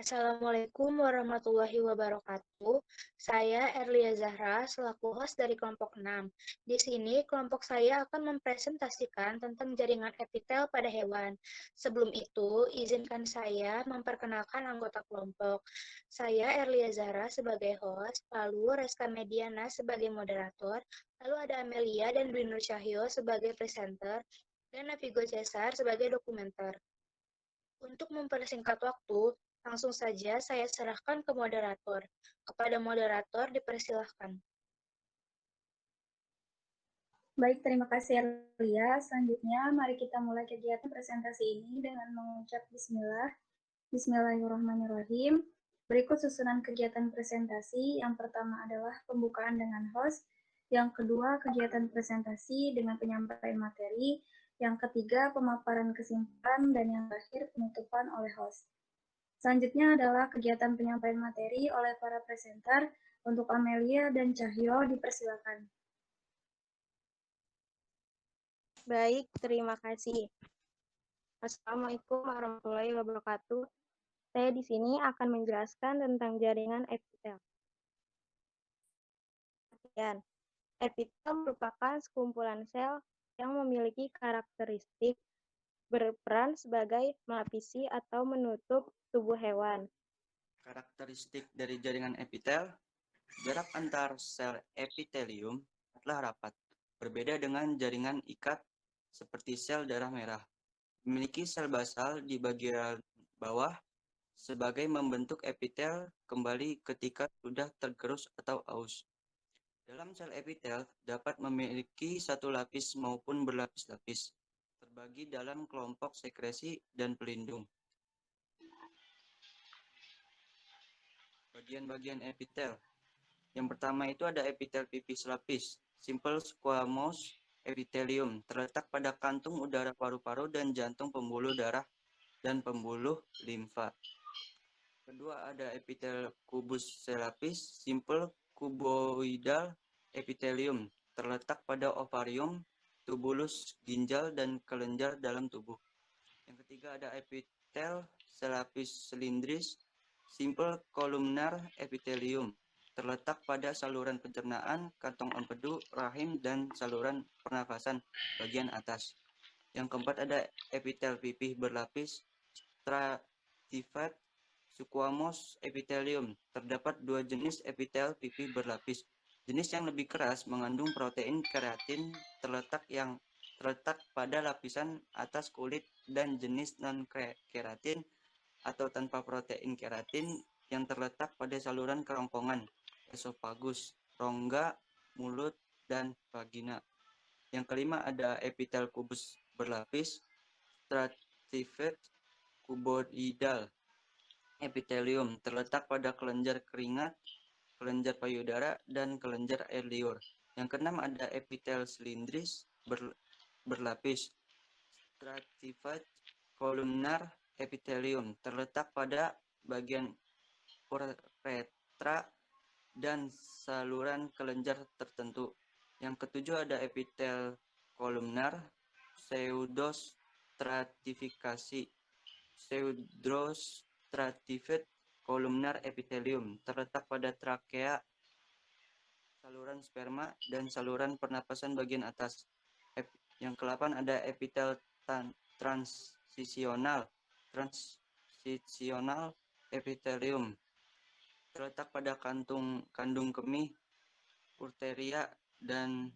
Assalamualaikum warahmatullahi wabarakatuh. Saya Erlia Zahra selaku host dari kelompok 6. Di sini kelompok saya akan mempresentasikan tentang jaringan epitel pada hewan. Sebelum itu, izinkan saya memperkenalkan anggota kelompok. Saya Erlia Zahra sebagai host, lalu Reska Mediana sebagai moderator, lalu ada Amelia dan Dwi Nur Cahyo sebagai presenter, dan Navigo Cesar sebagai dokumenter. Untuk mempersingkat waktu, langsung saja saya serahkan ke moderator. Kepada moderator dipersilahkan. Baik, terima kasih Erlia. Selanjutnya, mari kita mulai kegiatan presentasi ini dengan mengucap bismillah. Bismillahirrahmanirrahim. Berikut susunan kegiatan presentasi. Yang pertama adalah pembukaan dengan host. Yang kedua, kegiatan presentasi dengan penyampaian materi. Yang ketiga, pemaparan kesimpulan. Dan yang terakhir, penutupan oleh host. Selanjutnya adalah kegiatan penyampaian materi oleh para presenter. Untuk Amelia dan Cahyo, dipersilakan. Baik, terima kasih. Assalamualaikum warahmatullahi wabarakatuh. Saya di sini akan menjelaskan tentang jaringan epitel. Epitel merupakan sekumpulan sel yang memiliki karakteristik berperan sebagai melapisi atau menutup tubuh hewan. Karakteristik dari jaringan epitel, jarak antar sel epitelium telah rapat, berbeda dengan jaringan ikat seperti sel darah merah. Memiliki sel basal di bagian bawah sebagai membentuk epitel kembali ketika sudah tergerus atau aus. Dalam sel epitel dapat memiliki satu lapis maupun berlapis-lapis, terbagi dalam kelompok sekresi dan pelindung. Bagian-bagian epitel. Yang pertama itu ada epitel pipis lapis, simple squamous epithelium, terletak pada kantung udara paru-paru dan jantung pembuluh darah dan pembuluh limfa. Kedua ada epitel kubus selapis, simple cuboidal epithelium, terletak pada ovarium, tubulus ginjal dan kelenjar dalam tubuh. Yang ketiga ada epitel selapis silindris, simple columnar epithelium, terletak pada saluran pencernaan, kantong empedu, rahim, dan saluran pernafasan bagian atas. Yang keempat ada epitel pipih berlapis, stratified squamous epithelium. Terdapat dua jenis epitel pipih berlapis. Jenis yang lebih keras mengandung protein keratin terletak pada lapisan atas kulit, dan jenis non-keratin atau tanpa protein keratin yang terletak pada saluran kerongkongan, esofagus, rongga, mulut, dan vagina. Yang kelima ada epitel kubus berlapis, stratified cuboidal epithelium, terletak pada kelenjar keringat, kelenjar payudara, dan kelenjar air liur. Yang keenam ada epitel silindris berlapis, stratified columnar epithelium, terletak pada bagian uretra dan saluran kelenjar tertentu. Yang ketujuh ada epitel kolumnar pseudostratified columnar epithelium, terletak pada trakea, saluran sperma, dan saluran pernapasan bagian atas. Yang ke-8 ada epitel transitional epithelium, terletak pada kandung kemih, urteria, dan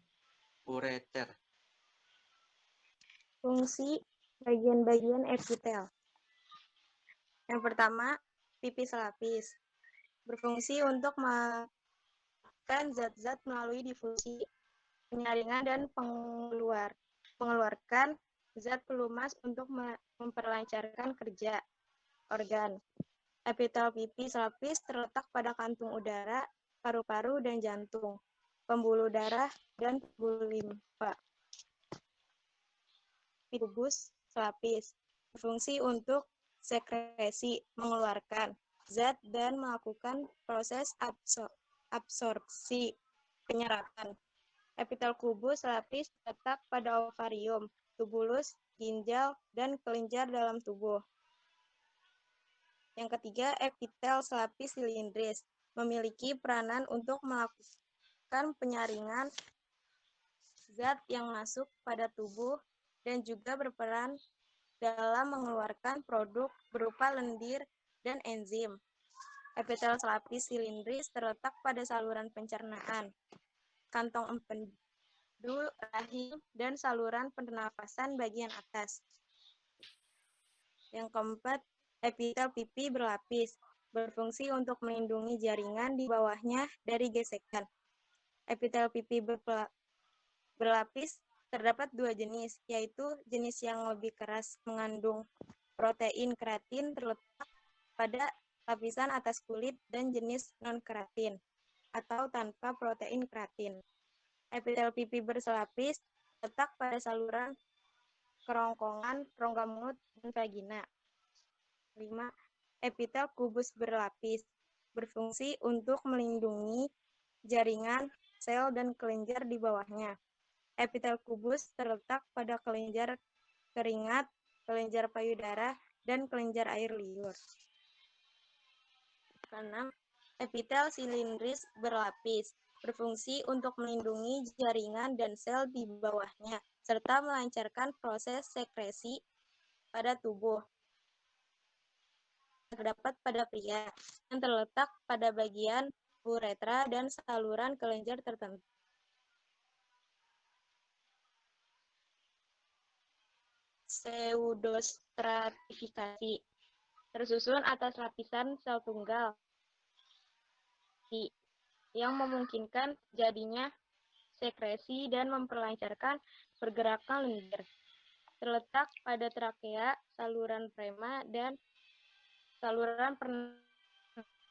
ureter. Fungsi bagian-bagian epitel. Yang pertama, pipis lapis. Berfungsi untuk mengeluarkan zat-zat melalui difusi, penyaringan, dan mengeluarkan zat pelumas untuk memperlancarkan kerja organ. Epitel pipis lapis terletak pada kantung udara, paru-paru, dan jantung, pembuluh darah, dan pembuluh limfa. Kubus selapis berfungsi untuk sekresi, mengeluarkan zat, dan melakukan proses absorpsi, penyerapan. Epitel kubus selapis terletak pada ovarium, tubulus, ginjal, dan kelenjar dalam tubuh. Yang ketiga, epitel selapis silindris memiliki peranan untuk melakukan penyaringan zat yang masuk pada tubuh dan juga berperan dalam mengeluarkan produk berupa lendir dan enzim. Epitel selapis silindris terletak pada saluran pencernaan, kantong empedu, rahim, dan saluran pernafasan bagian atas. Yang keempat, epitel pipi berlapis, berfungsi untuk melindungi jaringan di bawahnya dari gesekan. Epitel pipi berlapis terdapat dua jenis, yaitu jenis yang lebih keras mengandung protein keratin terletak pada lapisan atas kulit dan jenis non-keratin atau tanpa protein keratin. Epitel pipi berselapis terletak pada saluran kerongkongan, rongga mulut, dan vagina. 5. Epitel kubus berlapis berfungsi untuk melindungi jaringan, sel, dan kelenjar di bawahnya. Epitel kubus terletak pada kelenjar keringat, kelenjar payudara, dan kelenjar air liur. 6. Epitel silindris berlapis berfungsi untuk melindungi jaringan dan sel di bawahnya, serta melancarkan proses sekresi pada tubuh. Terdapat pada pria yang terletak pada bagian uretra dan saluran kelenjar tertentu. Pseudostratifikasi tersusun atas lapisan sel tunggal yang memungkinkan jadinya sekresi dan memperlancarkan pergerakan lendir. Terletak pada trakea, saluran prema, dan saluran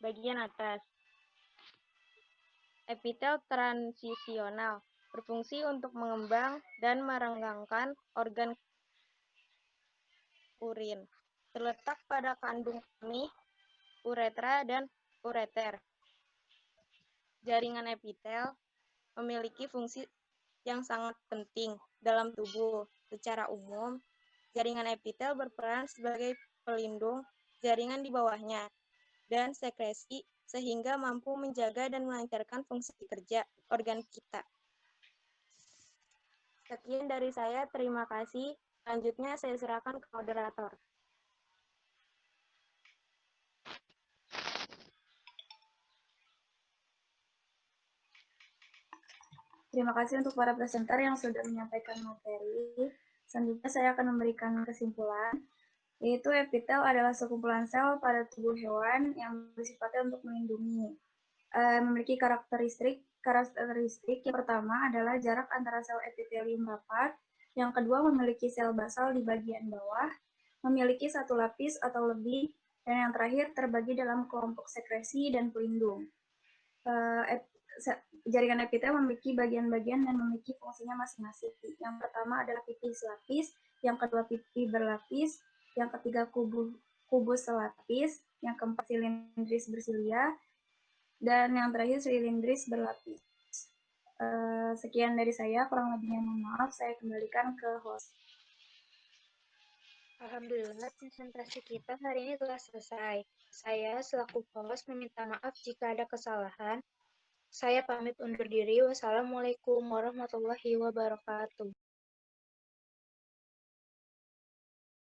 bagian atas. Epitel transisional berfungsi untuk mengembang dan merenggangkan organ urin. Terletak pada kandung kemih, uretra, dan ureter. Jaringan epitel memiliki fungsi yang sangat penting dalam tubuh. Secara umum, jaringan epitel berperan sebagai pelindung jaringan di bawahnya dan sekresi sehingga mampu menjaga dan melancarkan fungsi kerja organ kita. Sekian dari saya, terima kasih. Selanjutnya saya serahkan ke moderator. Terima kasih untuk para presenter yang sudah menyampaikan materi. Selanjutnya saya akan memberikan kesimpulan, yaitu epitel adalah sekumpulan sel pada tubuh hewan yang bersifatnya untuk melindungi. Memiliki karakteristik yang pertama adalah jarak antara sel epitelium rapat, yang kedua memiliki sel basal di bagian bawah, memiliki satu lapis atau lebih, dan yang terakhir terbagi dalam kelompok sekresi dan pelindung. Jaringan epitel memiliki bagian-bagian dan memiliki fungsinya masing-masing. Yang pertama adalah pipi selapis, yang kedua pipi berlapis, yang ketiga kubus selapis, yang keempat silindris bersilia, dan yang terakhir silindris berlapis. Sekian dari saya, kurang lebihnya mohon maaf, saya kembalikan ke host. Alhamdulillah, presentasi kita hari ini telah selesai. Saya selaku host meminta maaf jika ada kesalahan. Saya pamit undur diri. Wassalamualaikum warahmatullahi wabarakatuh.